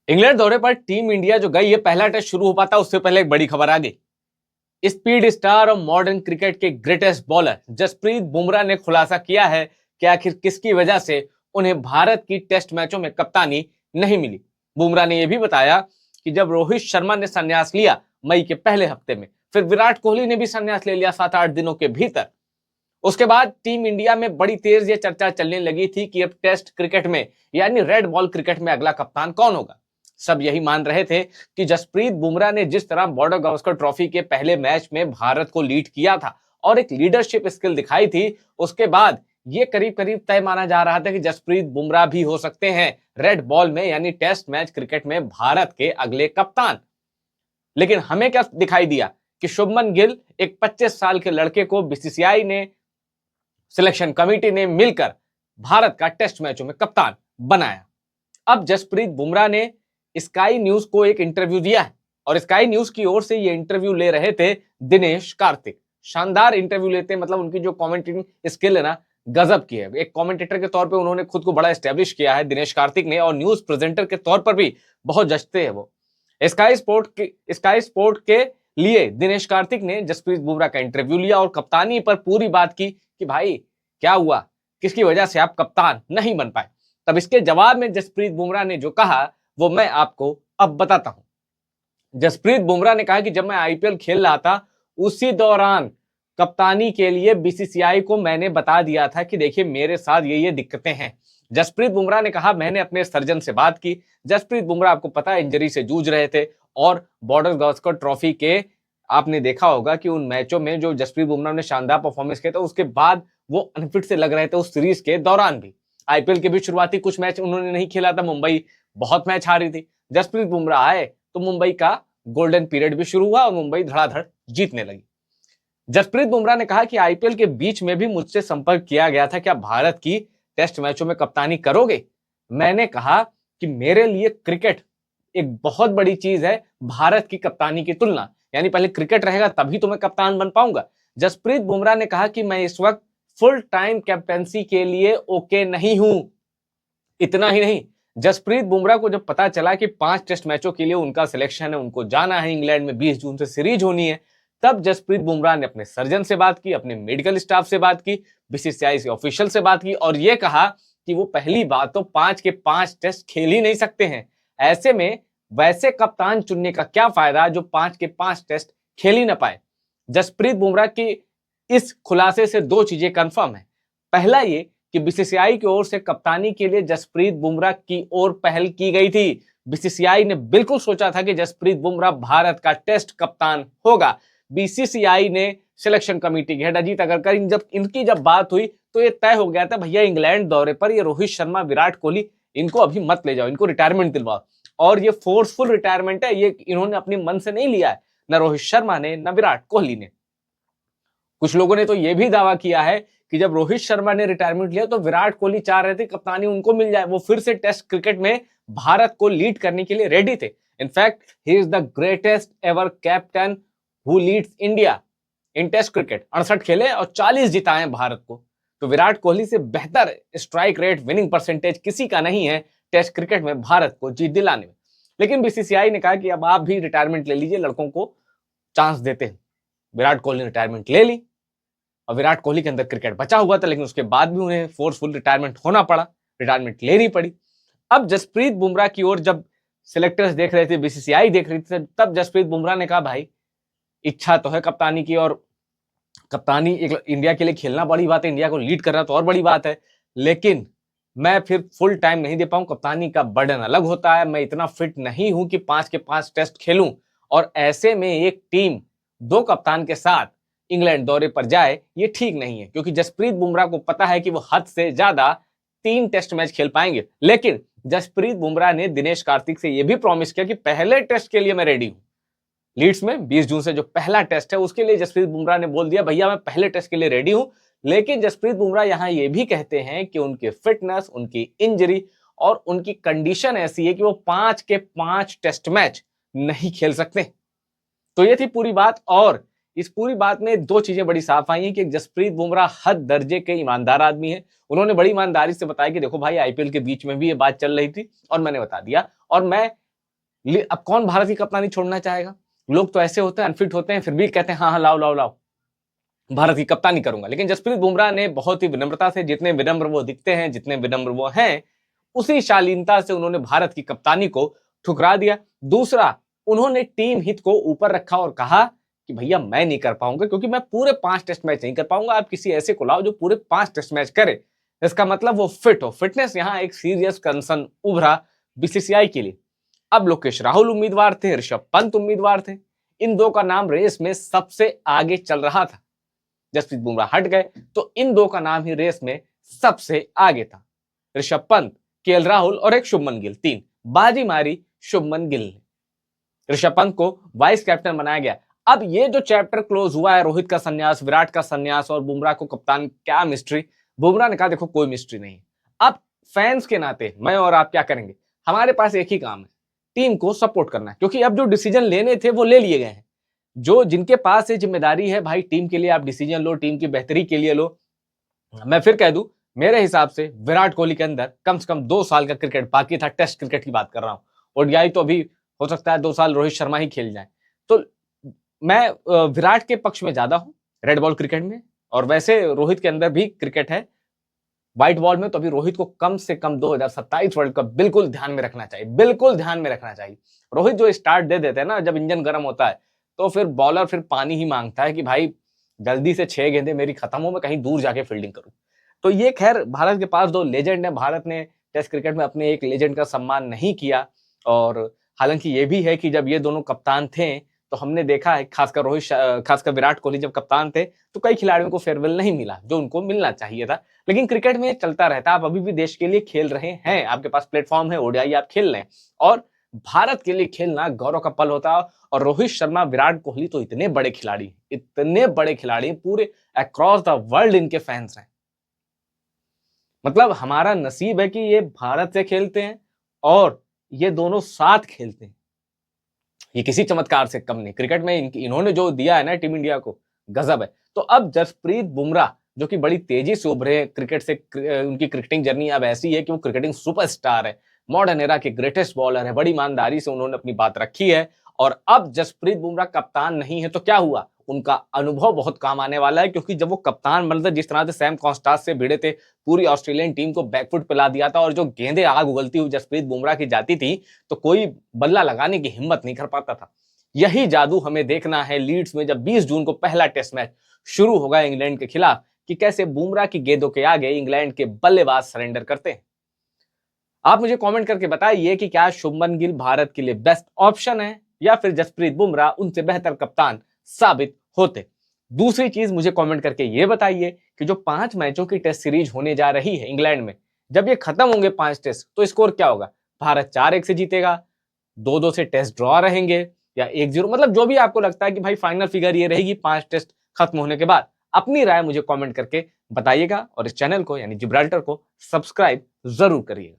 England दौरे पर team India जो गई है, पहला टेस्ट शुरू हो पाता उससे पहले एक बड़ी खबर आ गई। स्पीड स्टार और मॉडर्न क्रिकेट के ग्रेटेस्ट बॉलर जसप्रीत बुमराह ने खुलासा किया है कि आखिर किसकी वजह से उन्हें भारत की टेस्ट मैचों में कप्तानी नहीं मिली। बुमराह ने यह भी बताया कि जब रोहित शर्मा ने संन्यास लिया मई के पहले हफ्ते में, फिर विराट कोहली ने भी संन्यास ले लिया 7-8 दिनों के भीतर। उसके बाद टीम इंडिया में बड़ी तेज ये चर्चा चलने लगी थी कि अब टेस्ट क्रिकेट में यानी रेड बॉल क्रिकेट में अगला कप्तान कौन होगा। सब यही मान रहे थे कि जसप्रीत बुमराह ने जिस तरह बॉर्डर गावस्कर ट्रॉफी के पहले मैच में भारत को लीड किया था और एक लीडरशिप स्किल दिखाई थी, उसके बाद ये करीब करीब तय माना जा रहा था कि जसप्रीत बुमराह भी हो सकते हैं रेड बॉल में यानी टेस्ट मैच क्रिकेट में भारत के अगले कप्तान। लेकिन हमें क्या दिखाई दिया कि शुभमन गिल, एक 25 साल के लड़के को बीसीसीआई ने, सिलेक्शन कमेटी ने मिलकर भारत का टेस्ट मैचों में कप्तान बनाया। अब जसप्रीत बुमराह ने स्काई न्यूज को एक इंटरव्यू दिया है और स्काई न्यूज की ओर से ये इंटरव्यू ले रहे थे दिनेश कार्तिक। शानदार इंटरव्यू लेते हैं, मतलब उनकी जो कमेंटेटिंग स्किल है ना, गजब की है। एक कमेंटेटर के तौर पे उन्होंने खुद को बड़ा एस्टेब्लिश किया है दिनेश कार्तिक ने, और न्यूज प्रेजेंटर के तौर पर भी बहुत जचते हैं वो। स्काई स्पोर्ट के लिए दिनेश कार्तिक ने जसप्रीत बुमराह का इंटरव्यू लिया और कप्तानी पर पूरी बात की कि भाई क्या हुआ, किसकी वजह से आप कप्तान नहीं बन पाए। तब इसके जवाब में जसप्रीत बुमराह ने जो कहा वो मैं आपको अब बताता हूं। जसप्रीत बुमराह ने कहा कि जब मैं आईपीएल खेल रहा था उसी दौरान कप्तानी के लिए बीसीसीआई को मैंने बता दिया था कि देखिए मेरे साथ ये दिक्कतें हैं। जसप्रीत बुमराह ने कहा मैंने अपने सर्जन से बात की। जसप्रीत बुमराह आपको पता है इंजरी से जूझ रहे थे और बॉर्डर गावस्कर ट्रॉफी के आपने देखा होगा कि उन मैचों में जो जसप्रीत बुमराह ने शानदार परफॉर्मेंस किया था उसके बाद वो अनफिट से लग रहे थे उस सीरीज के दौरान भी। आईपीएल के भी शुरुआती कुछ मैच उन्होंने नहीं खेला था, मुंबई बहुत मैच हारी थी। जसप्रीत बुमराह आए तो मुंबई का गोल्डन पीरियड भी शुरू हुआ और मुंबई धड़ाधड़ जीतने लगी। जसप्रीत बुमराह ने कहा कि आईपीएल के बीच में भी मुझसे संपर्क किया गया था, क्या भारत की टेस्ट मैचों में कप्तानी करोगे। मैंने कहा कि मेरे लिए क्रिकेट एक बहुत बड़ी चीज है भारत की कप्तानी की तुलना, यानी पहले क्रिकेट रहेगा तभी तो मैं कप्तान बन पाऊंगा। जसप्रीत बुमराह ने कहा कि मैं इस वक्त फुल टाइम कैप्टेंसी के लिए ओके नहीं हूं। इतना ही नहीं, जसप्रीत बुमराह को जब पता चला कि 5 टेस्ट मैचों के लिए उनका सिलेक्शन है, उनको जाना है इंग्लैंड में, 20 जून से सीरीज होनी है, तब जसप्रीत बुमराह ने अपने सर्जन से बात की, अपने मेडिकल स्टाफ से बात की, बीसीसीआई से ऑफिशियल से बात की और यह कहा कि वो पहली बात तो 5 के 5 टेस्ट खेल ही नहीं सकते हैं। ऐसे में वैसे कप्तान चुनने का क्या फायदा जो 5 के 5 टेस्ट खेल ही ना पाए। जसप्रीत बुमराह की इस खुलासे से 2 चीजें कंफर्म है। पहला ये कि बीसीसीआई की ओर से कप्तानी के लिए जसप्रीत बुमराह की ओर पहल की गई थी। बीसीसीआई ने बिल्कुल सोचा था कि जसप्रीत बुमराह भारत का टेस्ट कप्तान होगा। बीसीसीआई ने सिलेक्शन कमेटी के हेड अजीत अग्रकर जब इनकी बात हुई तो ये तय हो गया था, भैया इंग्लैंड दौरे पर ये रोहित शर्मा, विराट कोहली, इनको अभी मत ले जाओ, इनको रिटायरमेंट दिलवाओ। और ये फोर्सफुल रिटायरमेंट है, ये इन्होंने अपने मन से नहीं लिया है, न रोहित शर्मा ने न विराट कोहली ने। कुछ लोगों ने तो यह भी दावा किया है कि जब रोहित शर्मा ने रिटायरमेंट लिया तो विराट कोहली चाह रहे थे कप्तानी उनको मिल जाए, वो फिर से टेस्ट क्रिकेट में भारत को लीड करने के लिए रेडी थे। In fact he is the greatest ever captain who leads India in test cricket. 68 खेले और 40 जिताए भारत को। तो विराट कोहली से बेहतर स्ट्राइक रेट, विनिंग परसेंटेज किसी का नहीं है टेस्ट क्रिकेट में भारत को जीत दिलाने में। लेकिन बीसीसीआई ने कहा कि अब आप भी रिटायरमेंट ले लीजिए, लड़कों को चांस देते हैं। विराट कोहली ने रिटायरमेंट ले ली और विराट कोहली के अंदर क्रिकेट बचा हुआ था, लेकिन उसके बाद भी उन्हें फोर्सफुल रिटायरमेंट होना पड़ा, रिटायरमेंट लेनी पड़ी। अब जसप्रीत बुमराह की ओर जब सिलेक्टर्स देख रहे थे, बीसीसीआई देख रही थी, तब जसप्रीत बुमराह ने कहा भाई इच्छा तो है कप्तानी की, और कप्तानी इंडिया के लिए खेलना बड़ी बात है, इंडिया को लीड करना तो और बड़ी बात है, लेकिन मैं फिर फुल टाइम नहीं दे पाऊं, कप्तानी का बर्डन अलग होता है, मैं इतना फिट नहीं हूं कि 5 के 5 टेस्ट खेलूं। और ऐसे में एक टीम 2 कप्तान के साथ इंग्लैंड दौरे पर जाए ये ठीक नहीं है, क्योंकि जसप्रीत बुमराह को पता है कि वो हद से ज्यादा 3 टेस्ट मैच खेल पाएंगे। लेकिन जसप्रीत बुमराह ने दिनेश कार्तिक से यह भी प्रॉमिस किया कि पहले टेस्ट के लिए मैं रेडी हूं। लीड्स में 20 जून से जो पहला टेस्ट है उसके लिए जसप्रीत बुमराह ने बोल दिया भैया मैं पहले टेस्ट के लिए रेडी हूं। लेकिन जसप्रीत बुमराह यहां ये भी कहते हैं कि उनकी फिटनेस, उनकी इंजरी और उनकी कंडीशन ऐसी है कि वो 5 के 5 टेस्ट मैच नहीं खेल सकते। तो ये थी पूरी बात, और इस पूरी बात में 2 चीजें बड़ी साफ आई हैं कि जसप्रीत बुमराह हद दर्जे के ईमानदार आदमी है। उन्होंने बड़ी ईमानदारी से बताया कि देखो भाई आईपीएल के बीच में भी ये बात चल रही थी और मैंने बता दिया, और मैं अब कौन भारत की कप्तानी छोड़ना चाहेगा? लोग तो ऐसे होते हैं, अनफिट होते हैं, फिर भी कहते हैं हाँ हाँ लाओ लाओ लाओ, भारत की कप्तानी करूंगा। लेकिन जसप्रीत बुमराह ने बहुत ही विनम्रता से, जितने विनम्र वो दिखते हैं, जितने विनम्र वो हैं, उसी शालीनता से उन्होंने भारत की कप्तानी को ठुकरा दिया। दूसरा, उन्होंने टीम हित को ऊपर रखा और कहा कि भैया मैं नहीं कर पाऊंगा, क्योंकि मैं पूरे 5 टेस्ट मैच नहीं कर पाऊंगा, आप किसी ऐसे को लाओ जो पूरे 5 टेस्ट मैच करे। इसका मतलब वो फिट हो। फिटनेस यहां एक सीरियस कंसर्न उभरा बीसीसीआई के लिए। अब लोकेश राहुल उम्मीदवार थे, ऋषभ पंत उम्मीदवार थे। इन दो का नाम रेस में सबसे आगे चल रहा था। जसप्रीत बुमराह हट गए तो इन दो का नाम ही रेस में सबसे आगे था। ऋषभ पंत, केएल राहुल और एक शुभमन गिल, 3। बाजी मारी शुभमन गिल ने। ऋषभ पंत को वाइस कैप्टन बनाया गया। अब ये जो चैप्टर क्लोज हुआ है, रोहित का संन्यास, विराट का संन्यास और बुमराह को कप्तान, क्या मिस्ट्री? बुमराह ने कहा देखो कोई मिस्ट्री नहीं। अब फैंस के नाते मैं और आप क्या करेंगे? हमारे पास एक ही काम है, टीम को सपोर्ट करना है, क्योंकि अब जो डिसीजन लेने थे वो ले लिए गए हैं। जो जिनके पास ये जिम्मेदारी है, भाई टीम के लिए आप डिसीजन लो, टीम की बेहतरी के लिए लो। मैं फिर कह दूं, मेरे हिसाब से विराट कोहली के अंदर कम से कम 2 साल का क्रिकेट बाकी था। टेस्ट क्रिकेट की बात कर रहा हूं, ओडीआई तो अभी हो सकता है 2 साल रोहित शर्मा ही खेल जाए। तो मैं विराट के पक्ष में ज्यादा हूं रेड बॉल क्रिकेट में। और वैसे रोहित के अंदर भी क्रिकेट है व्हाइट बॉल में, तो अभी रोहित को कम से कम 2027 वर्ल्ड कप बिल्कुल ध्यान में रखना चाहिए, बिल्कुल ध्यान में रखना चाहिए। रोहित जो स्टार्ट दे देते हैं ना, जब इंजन गर्म होता है तो फिर बॉलर फिर पानी ही मांगता है कि भाई जल्दी से 6 गेंदें मेरी खत्म हो, मैं कहीं दूर जाके फील्डिंग करूं। तो ये खैर भारत के पास 2 लेजेंड है। भारत ने टेस्ट क्रिकेट में अपने एक लेजेंड का सम्मान नहीं किया। और हालांकि ये भी है कि जब ये दोनों कप्तान थे तो हमने देखा है, खासकर विराट कोहली जब कप्तान थे तो कई खिलाड़ियों को फेयरवेल नहीं मिला जो उनको मिलना चाहिए था। लेकिन क्रिकेट में चलता रहता है। आप अभी भी देश के लिए खेल रहे हैं, आपके पास प्लेटफॉर्म है, ओडीआई आप खेल रहे हैं, और भारत के लिए खेलना गौरव का पल होता है। और रोहित शर्मा, विराट कोहली तो इतने बड़े खिलाड़ी, इतने बड़े खिलाड़ी, पूरे अक्रॉस द वर्ल्ड इनके फैंस हैं। मतलब हमारा नसीब है कि ये भारत से खेलते हैं और ये दोनों साथ खेलते हैं। ये किसी चमत्कार से कम नहीं। क्रिकेट में इन्होंने जो दिया है ना टीम इंडिया को, गजब है। तो अब जसप्रीत बुमराह जो कि बड़ी तेजी से उभरे क्रिकेट से, उनकी क्रिकेटिंग जर्नी अब ऐसी है कि वो क्रिकेटिंग सुपरस्टार है, मॉडर्न एरा के ग्रेटेस्ट बॉलर है। बड़ी ईमानदारी से उन्होंने अपनी बात रखी है। और अब जसप्रीत बुमराह कप्तान नहीं है तो क्या हुआ, उनका अनुभव बहुत काम आने वाला है। क्योंकि जब वो कप्तान बनते, जिस तरह से सैम कॉन्स्टास से भिड़े थे, पूरी ऑस्ट्रेलियन टीम को बैकफुट पिला दिया था, और जो गेंदें आग उगलती हुई जसप्रीत बुमराह की जाती थी तो कोई बल्ला लगाने की हिम्मत नहीं कर पाता था। यही जादू हमें देखना है लीड्स में, जब 20 जून को पहला टेस्ट मैच शुरू होगा इंग्लैंड के खिलाफ, कि कैसे बुमराह की गेंदों के आगे इंग्लैंड के बल्लेबाज सरेंडर करते हैं। आप मुझे कमेंट करके बताइए कि क्या शुभमन गिल भारत के लिए बेस्ट ऑप्शन है या फिर जसप्रीत बुमराह उनसे बेहतर कप्तान साबित होते। दूसरी चीज मुझे कमेंट करके ये बताइए कि जो 5 मैचों की टेस्ट सीरीज होने जा रही है इंग्लैंड में, जब ये खत्म होंगे 5 टेस्ट, तो स्कोर क्या होगा? भारत 4-1 से जीतेगा, 2-2 से टेस्ट ड्रॉ रहेंगे, या 1-0, मतलब जो भी आपको लगता है कि भाई फाइनल फिगर ये रहेगी 5 टेस्ट खत्म होने के बाद। अपनी राय मुझे कमेंट करके बताइएगा और इस चैनल को यानी जिब्राल्टर को सब्सक्राइब जरूर करिएगा।